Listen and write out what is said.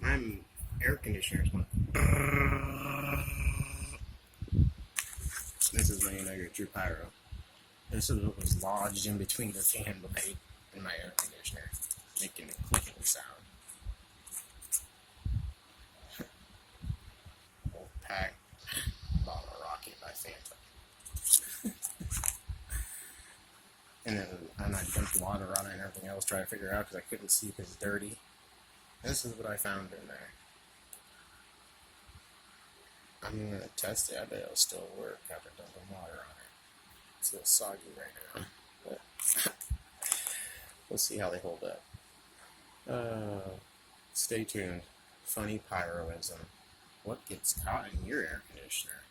My air conditioner is one. This is when you know you're a true pyro. This is what was lodged in between the fan blade and my air conditioner, making a clicking sound. Wolfpack Bottle Rocket by Phantom. And I dumped water on it and everything else, trying to figure it out because I couldn't see because it's dirty. This is what I found in there. I'm gonna test it. I bet it'll still work after dumping water on it. It's a little soggy right now, but we'll see how they hold up. Stay tuned. Funny pyroism. What gets caught in your air conditioner?